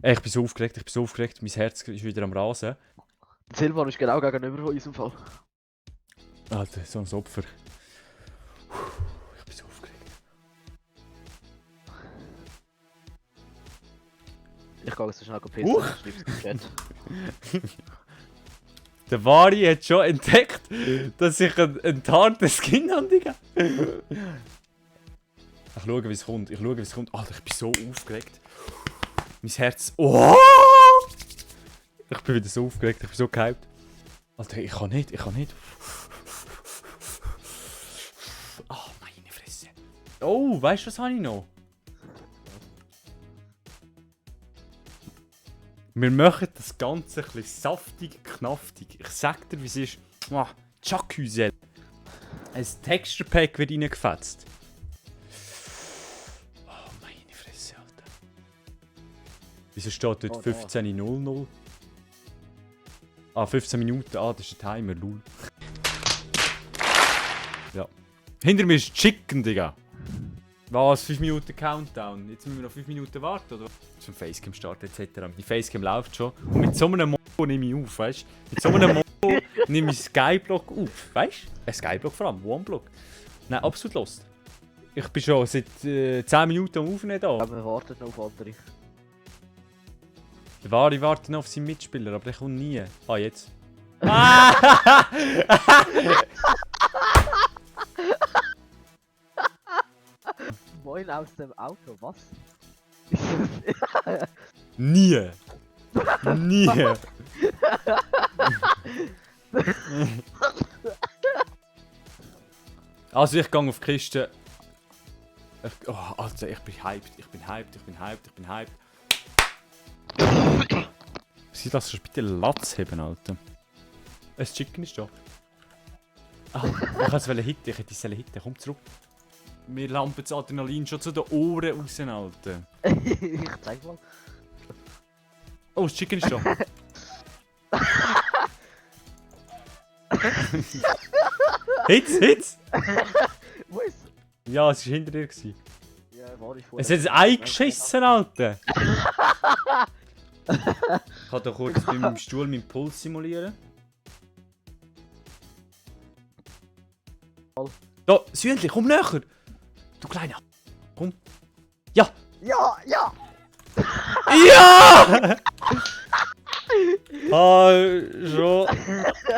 Ich bin so aufgeregt, Mein Herz ist wieder am Rasen. Der Silvan ist genau gegenüber von unserem Fall. Alter, so ein Opfer. Ich bin so aufgeregt. Ich gehe jetzt so schnell pissen und schreib's im Chat. Der Vari hat schon entdeckt, dass ich einen tarnten Skin habe, Digga. Ich schaue, wie es kommt. Alter, ich bin so aufgeregt. Mein Herz... Oh! Ich bin wieder so aufgeregt, ich bin so gehypt. Alter, ich kann nicht. Oh, meine Fresse. Oh, weißt du, was habe ich noch? Wir machen das Ganze ein bisschen saftig, knaftig. Ich sag dir, wie es ist. Chacusel. Ein Texture Pack wird reingefetzt. Oh, meine Fresse, Alter. Wieso steht dort 15:00? Ah, 15 Minuten. Ah, das ist ein Timer, lul. Ja. Hinter mir ist Chicken, Digga. Was? 5 Minuten Countdown? Jetzt müssen wir noch 5 Minuten warten, oder? Zum Facecam starten etc. Die Facecam läuft schon. Und mit so einem Mo nehme ich auf, weißt du? Mit so einem Mo nehme ich Skyblock auf, weißt du? Ein Skyblock vor allem, OneBlock. Nein, absolut lost. Ich bin schon seit 10 Minuten am Aufnehmen da. Aber wir warten noch auf andere. Der Vari wartet noch auf seinen Mitspieler, aber der kommt nie. Ah, jetzt. Moin aus dem Auto, was? Nie! Nie! Also ich gehe auf die Kiste. Oh, Alter, ich bin hyped. Sie lassen schon bitte Latz haben, Alter. Ein Chicken ist da. Ah, ich wollte es hitten, ich hätte es hitten. Komm zurück. Mir lampen das Adrenalin schon zu den Ohren raus, Alter. Ich zeig mal. Oh, das Chicken ist da. Hitz! Wo ist Ja, es war hinter dir. Ja, war ich vorher. Es hat ein Ei geschissen, Alter! Ich kann da kurz bei meinem Stuhl meinen Puls simulieren. Da, Sündli, komm näher! Du Kleiner! Komm! Ja! Ja! Ja! Schon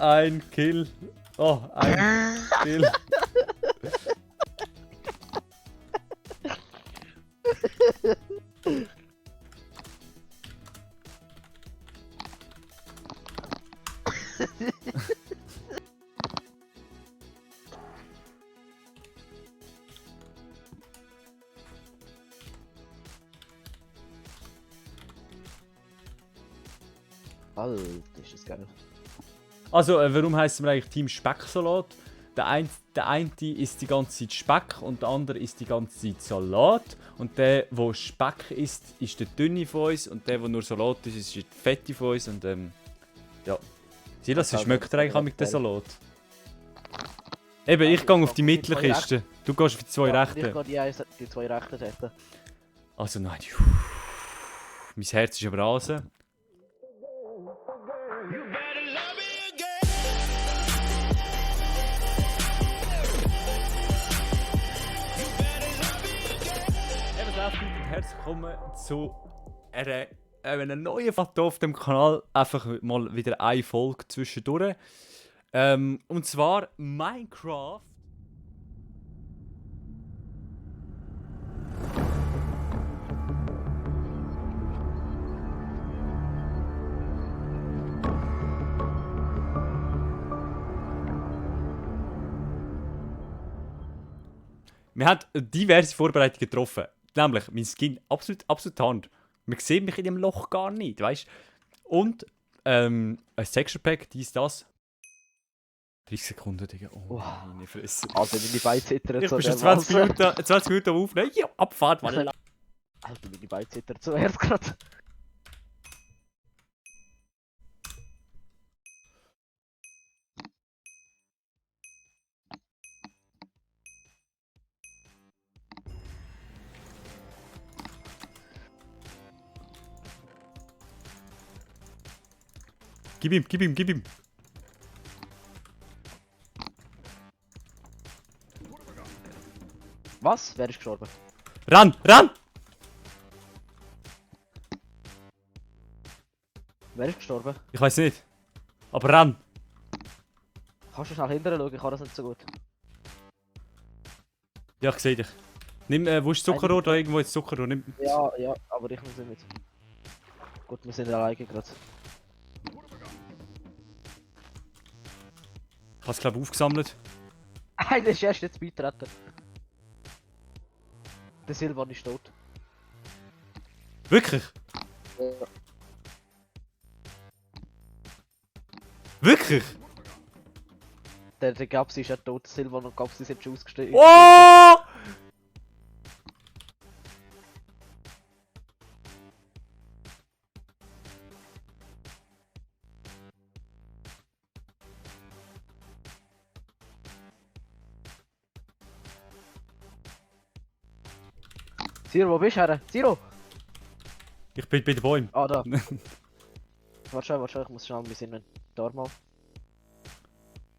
ein Kill. Oh, ein Kill. Alter, ist das geil. Also, warum heisst es eigentlich Team Specksalat? Der eine isst die ganze Zeit Speck und der andere isst die ganze Zeit Salat. Und der Speck isst, ist der dünne von uns und der nur Salat ist der fette von uns. Und ja. Silas, wie schmeckt dir eigentlich mit dem Salat? Eben, ich gehe auf die Mittelkiste. Du gehst auf die zwei Rechten. Ich gehe die zwei Rechten setzen. Also nein. Mein Herz ist am Rasen. Herzlich willkommen zu einer neuen Folge auf dem Kanal. Einfach mal wieder eine Folge zwischendurch. Und zwar Minecraft. Wir haben diverse Vorbereitungen getroffen. Nämlich, mein Skin absolut Hand. Man sieht mich in dem Loch gar nicht, weißt du? Und ein Texture Pack, das. 30 Sekunden, Digga. Oh, meine Fresse. Also, meine Beine zittern Ich so. bin schon 20 Minuten am Aufnehmen. Ja, Abfahrt, Mann. Alter, meine Beine zittern zuerst gerade. Gib ihm, gib ihm, gib ihm. Was? Wer ist gestorben? Ran, ran! Wer ist gestorben? Ich weiß nicht. Aber ran! Kannst du schnell hinterher schauen? Ich kann das nicht so gut. Ja, ich sehe dich. Nimm, wo ist das Zuckerrohr? Da irgendwo ist das Zuckerrohr. Nimm. Ja, ja, aber ich muss nicht mit. Gut, wir sind alleine gerade. Ich habe es glaube aufgesammelt. Einer ist erst jetzt beitreten. Der Silvan ist tot. Wirklich? Ja. Wirklich? Der Gapsi ist ja tot, der Silvan und Gapsi sind schon ausgestiegen. Oh! Zero, wo bist du her? Zero! Ich bin bei den Bäumen. Ah, da. Warte schon, ich muss schnell mein Inventar mal.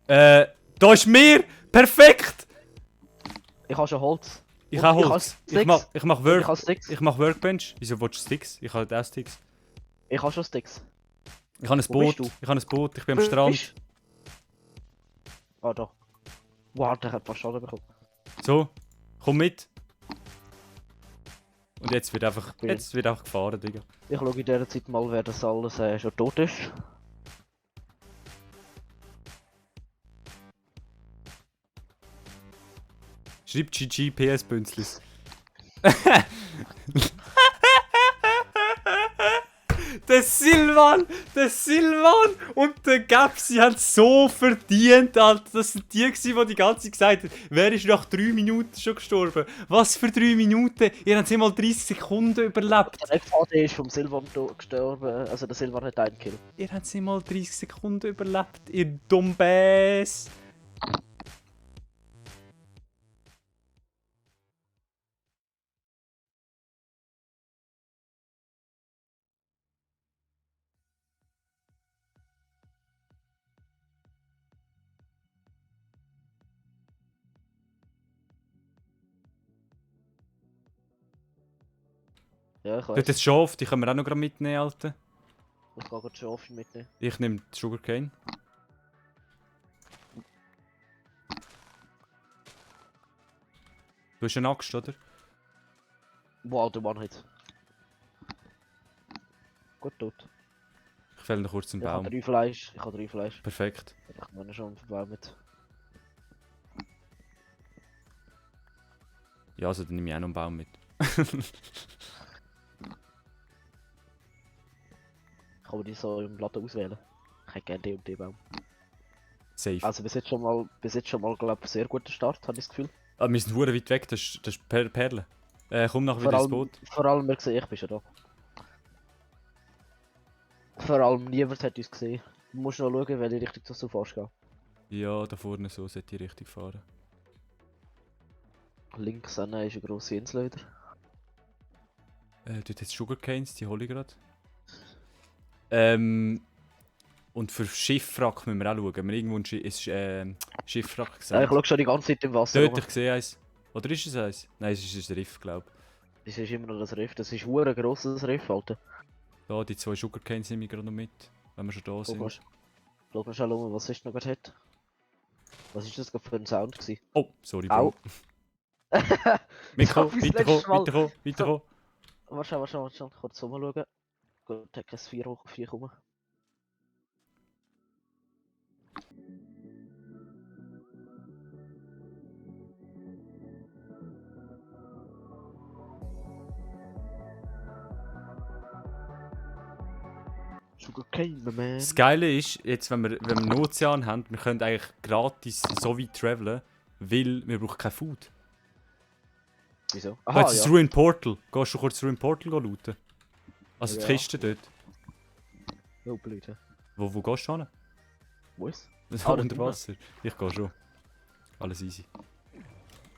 Da ist mir! Perfekt! Ich habe schon Holz. Ich Und habe ich Holz. habe Ich Sticks. mach, ich mach Ich habe Sticks. Ich mach Workbench. Wieso willst du Sticks? Ich habe auch Sticks. Ich habe schon Sticks. Ich habe ein Wo bist Boot. du? Ich habe ein Boot. Ich bin am Strand. Bist- Ah, da. Wow, der hat fast Schaden bekommen. So, komm mit. Und jetzt wird einfach, bin- jetzt wird einfach gefahren, Digga. Ich schaue in dieser Zeit mal, wer das alles schon tot ist. Schreib GG PS Bünzlis. der Silvan und der Gapsi haben so verdient, Alter. Das sind die gewesen, die ganze Zeit gesagt haben, wer ist nach 3 Minuten schon gestorben? Was für 3 Minuten? Ihr habt nicht mal 30 Sekunden überlebt. Der FHD ist vom Silvan gestorben, also der Silvan hat einen Kill. Ihr habt nicht mal 30 Sekunden überlebt, ihr Dummbäs. Ja, ich Dort weiß. das Schaf, die können wir auch noch gerade mitnehmen, Alter. Ich kann gerade schon offen mitnehmen. Ich nehme die Sugarcane. Du hast eine Axt, oder? Wow, der Mann hat. Gut tot. Ich fälle noch kurz einen Ich habe Baum. 3 Fleisch. Ich habe 3 Fleisch. Perfekt. Ich meine schon Baum mit. Ja, also dann nehme ich auch noch einen Baum mit. Ich kann die so im Blatt auswählen. Ich hätte gerne den und den Baum. Safe. Also bis jetzt schon mal glaube ich, sehr guter Start, habe ich das Gefühl. Ah, wir sind hure weit weg, das ist Perle. Komm nachher wieder ins Boot. Vor allem, wir sehen, ich bin schon da. Vor allem, niemand hat uns gesehen. Du musst noch schauen, welche Richtung du fährst. Gehen. Ja, da vorne so sollte ich richtig fahren. Links ist eine grosse Insel wieder. Dort hat es Sugarcanes, die hole ich gerade. Und für Schiffwrack müssen wir auch schauen. Wir irgendwo ein Schiffwrack Ja, gesehen. ich schaue schon die ganze Zeit im Wasser. Dort, rum. ich sehe eins. Oder ist es eins? Nein, es ist ein Riff, glaube ich. Das ist immer noch das Riff. Das ist ein grosses Riff, Alter. Da, die 2 Sugarcanes nehme ich gerade noch mit. Wenn wir schon da sind. Schau mal schnell um, was ist noch gerade hat. Was ist das gerade für ein Sound gewesen? Oh, sorry, Au. Bro. Mitkommen, bis weiterkommen, letztes Mal- weiterkommen, weiterkommen. Warte schon. Kurz rumschauen. Gut, der kann 4 hoch, 4 kommen. Sugarcane, man. Das Geile ist, jetzt, wenn wir einen Ozean haben, wir können eigentlich gratis so weit travelen, weil wir brauchen kein Food. Wieso? Aha, jetzt ist Ruin Portal. Gehst du kurz Ruin Portal looten? Also die Ja. Kiste dort. Oh, blöd, hä? Wo gehst du hin? Wo ist? So Ah, dort unter Wasser. Ich gehe schon. Alles easy.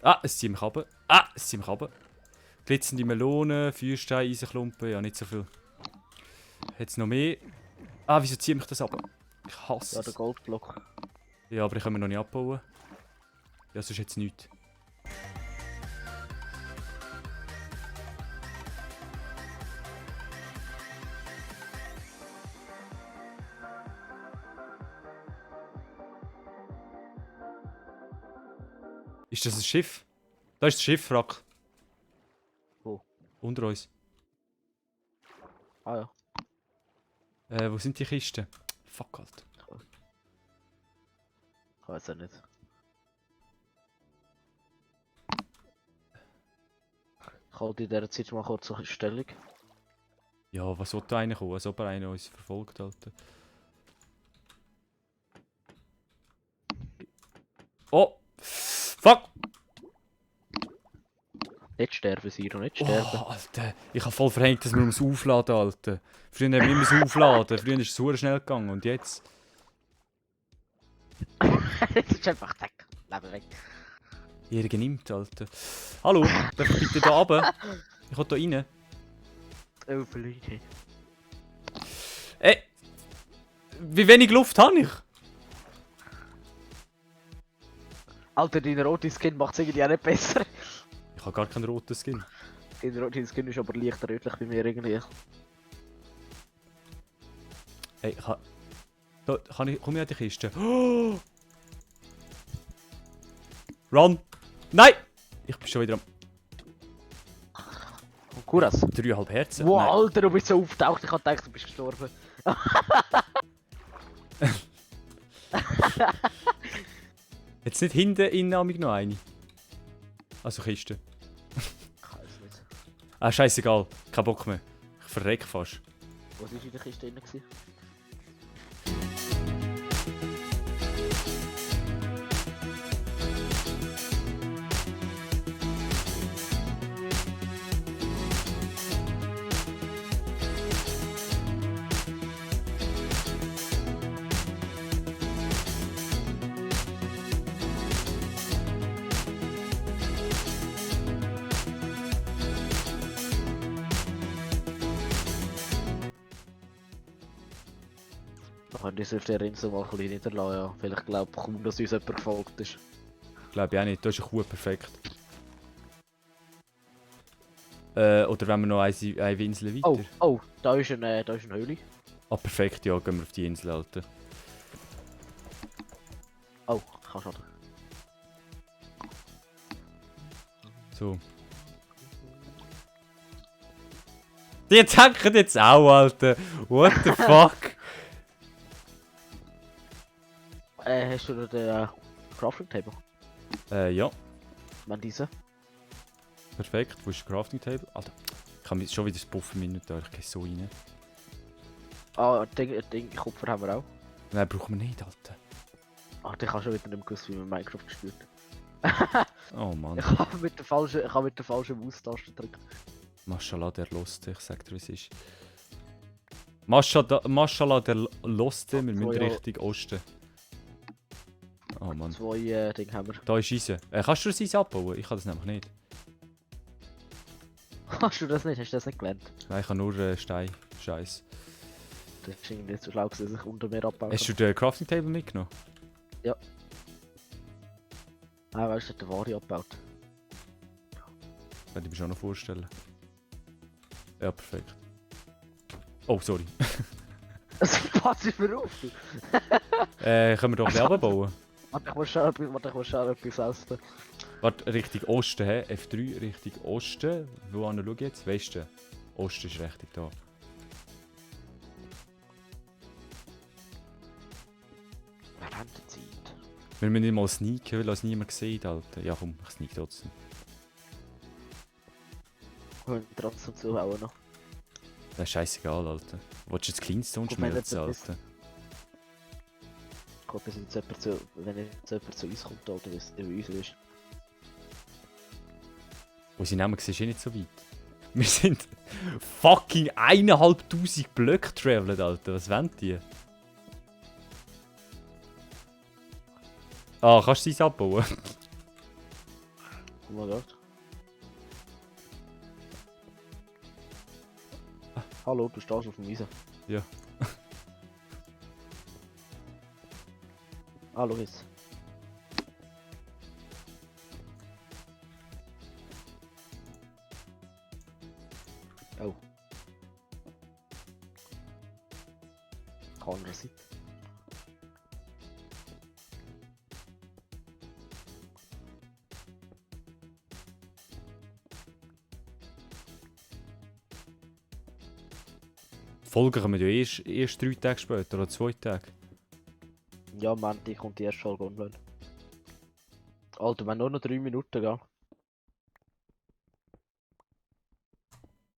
Ah, es zieht mich runter. Ah, es zieht mich runter. Glitzernde Melonen, Feuerstein, Eisenklumpen, ja nicht so viel. Hat's noch mehr? Ah, wieso zieht mich das ab? Ich hasse Ja, der es. Goldblock. Ja, aber ich kann mir noch nicht abbauen. Ja, sonst jetzt nichts. Ist das ein Schiff? Da ist das Schiffwrack. Wo? Unter uns. Ah ja, Wo sind die Kisten? Fuck, Alter. ich weiß auch nicht. Ich halte in dieser Zeit mal kurz eine Stellung. Ja, was sollte einer kommen? Als ob er einer uns verfolgt, Alter. Oh! Fuck! Nicht sterben, Siro, nicht Oh, sterben. Alter. Ich habe voll verhängt, dass wir uns aufladen, Alter. Früher haben wir immer so aufladen. Früher ist es super schnell gegangen. Und jetzt? Jetzt ist einfach zack. Leben weg. Jeder nimmt, Alter. Hallo? Darf ich bitte da runter? Ich will da rein. Oh, Leute. Ey! Wie wenig Luft habe ich? Alter, dein roter Skin macht es irgendwie auch nicht besser. Ich habe gar keinen roten Skin. Dein roter Skin ist aber leicht rötlich bei mir irgendwie. Ey, komm ich an die Kiste. Oh! Run! Nein! Ich bin schon wieder am... Kuras. 3,5 Herzen. Wow, Nein. Alter, du bist so auftaucht, ich hab gedacht, du bist gestorben. Jetzt nicht hinten innen noch eine. Also Kiste. Ich weiß nicht. Ah, scheißegal. Kein Bock mehr. Ich verreck fast. Was war in der Kiste drin? Gewesen? Wir können uns auf der Insel mal ein bisschen niederlassen, ja. Weil ich glaube kaum, dass uns jemand gefolgt ist. Glaube ich auch nicht. Da ist eine Kuh perfekt. Oder wenn wir noch eine Insel weiter. Oh, oh, da ist eine Höhle. Ah, perfekt. Ja, gehen wir auf die Insel, Alter. Oh, ich kann schon. So. Die tanken jetzt auch, Alter. What the fuck? Hast du noch den Crafting Table? Ja. Ich meine diese. Perfekt. Wo ist das Crafting Table? Alter. Ich habe schon wieder das Buffen im Inventar. Ich gehe so rein. Ah, Ding, Kupfer haben wir auch. Nein, brauchen wir nicht, Alter. Ah, ich habe schon wieder nicht gewusst, wie man Minecraft gespielt. Oh Mann. Ich habe mit der falschen Maustaste gedrückt. Maschallah, der Loste. Ich sag dir, wie es ist. Maschallah, der Loste. Wir müssen ja. Richtung Osten. Oh Mann. 2 Dinge haben wir. Da ist Eisen. Kannst du das Eisen abbauen? Ich kann das nämlich nicht. Hast du das nicht? Hast du das nicht gelernt? Nein, ich habe nur Stein. Scheiß. Das ist irgendwie nicht so schlau, dass ich unter mir abbauen Hast du den Crafting Table mitgenommen? Ah, weißt du, der Ware abgebaut. Könnte ich mir schon noch vorstellen. Ja, perfekt. Oh, sorry. Pass ich mir auf, du! Können wir doch ein bisschen abbauen? Warte, ich muss schon etwas essen. Warte, Richtung Osten, hä? F3, Richtung Osten. Wo schau ich jetzt? Westen. Osten ist richtig da. Wir haben die Zeit. Wir müssen nicht mal sneaken, weil das niemand sieht, Alter. Ja komm, ich sneak trotzdem. Und trotzdem zuhauen noch. Das ist scheißegal, Alter. Willst du jetzt Cleanstone Guck, wenn schmelzen, jemand Alter? Ich glaube, wenn jetzt jemand zu uns kommt oder wie uns ist. Wo sie nehmen, siehst du nicht so weit. Wir sind fucking 1500 Blöcke travelt, Alter. Was wollen die? Ah, kannst du es abbauen? Oh mein Gott. Hallo, du stehst auf dem Eisen. Ja. Ah, schau jetzt. Oh. Keiner Seite. Folgen kommen ja erst 3 Tage später oder 2 Tage. Ja, Mann, kommt die erste Folge online. Alter, wir haben nur noch 3 Minuten, gell?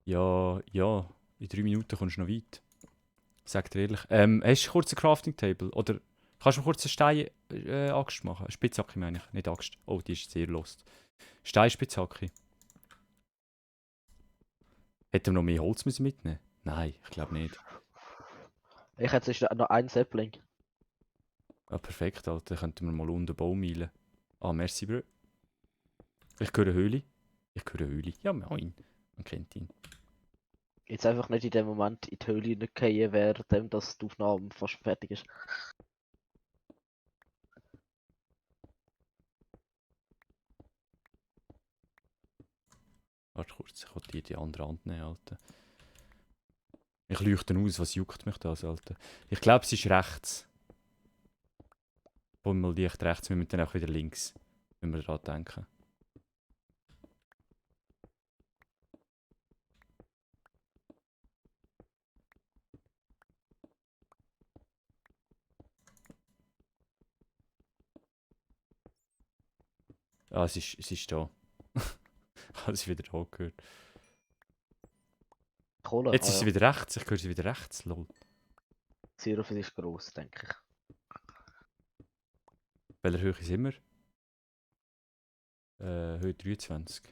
Ja, in 3 Minuten kommst du noch weit. Sag dir ehrlich. Hast du kurz ein Crafting Table? Oder kannst du mir kurz eine Stein-Axt machen? Eine Spitzhacke meine ich, nicht Axt. Oh, die ist sehr lost. Steinspitzhacke. Hätten wir noch mehr Holz müssen mitnehmen? Nein, ich glaube nicht. Ich hätte jetzt noch ein Sapling. Ah, perfekt, Alter. Dann könnten wir mal unten Baum meilen. Ah, merci, Bro. Ich höre eine Höhle. Ja, moin. Man kennt ihn. Jetzt einfach nicht in dem Moment in die Höhle hineingehen, während dass die Aufnahme fast fertig ist. Warte kurz, ich will dir die andere Hand nehmen, Alter. Ich leuchte aus, was juckt mich das, Alter? Ich glaube, es ist rechts. Wollen wir mal Licht rechts, wir müssen dann auch wieder links. Wenn wir daran denken. Ah, es ist da. Ich habe sie wieder da gehört. Kohle? Jetzt ist sie wieder rechts, ich höre sie wieder rechts, lol. Zero ist gross, denke ich. Welcher Höhe sind wir? Höhe 23.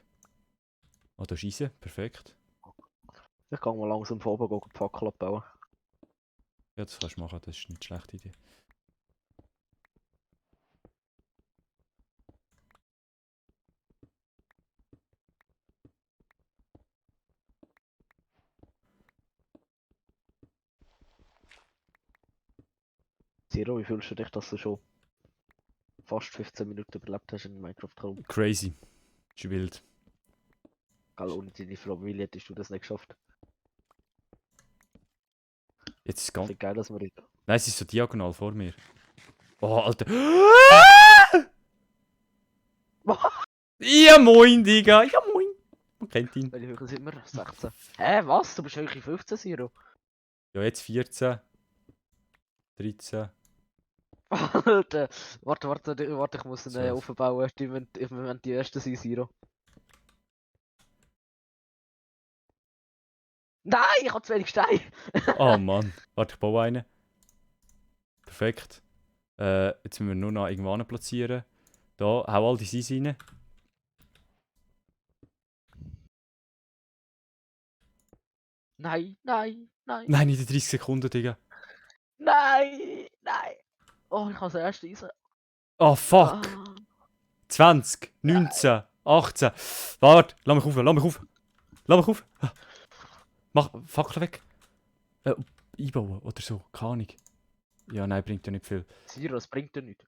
Ah, da ist Eisen, perfekt. Ich gehe mal langsam vor oben die Fackel abbauen. Ja, das kannst du machen, das ist nicht eine schlechte Idee. Zero, wie fühlst du dich, dass du schon fast 15 Minuten überlebt hast in Minecraft Home? Crazy. Ist wild. Gell, ohne deine Familie hättest du das nicht geschafft. Jetzt ist es Ich ganz... finde geil, dass wir reden. Nein, es ist so diagonal vor mir. Oh, Alter. Ja, moin, Digga. Ja, moin. Man kennt ihn. Welche Höhe sind wir? 16. Hä, was? Du bist wirklich 15, Zero? Ja, jetzt 14. 13. Alter, warte, ich muss einen 12. aufbauen. Wir wollen die ersten sein, Zero. Nein, ich habe zu wenig Steine! Oh Mann. Warte, ich baue einen. Perfekt. Jetzt müssen wir nur noch irgendwo platzieren. Da, hau all die Seis rein. Nein, nein. Nein, in den 30 Sekunden, Digga. Nein! Oh, ich habe das erste Eisen. Oh, fuck. Ah. 20, 19, 18. Warte, lass mich auf. Mach Fackel weg. Einbauen oder so, keine Ahnung. Ja, nein, bringt ja nicht viel. Zero, das bringt dir nichts.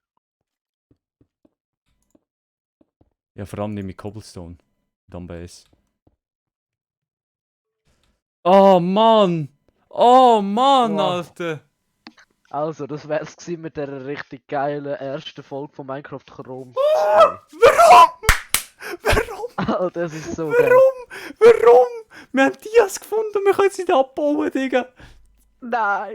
Ja, vor allem nicht mit Cobblestone. Dann BS. Oh Mann! Wow. Alter! Also, das wär's gewesen mit der richtig geilen ersten Folge von Minecraft Chrome. Warum? Alter, das ist so geil. Warum? Wir haben Dias gefunden, wir können sie nicht abbauen, Digga. Nein!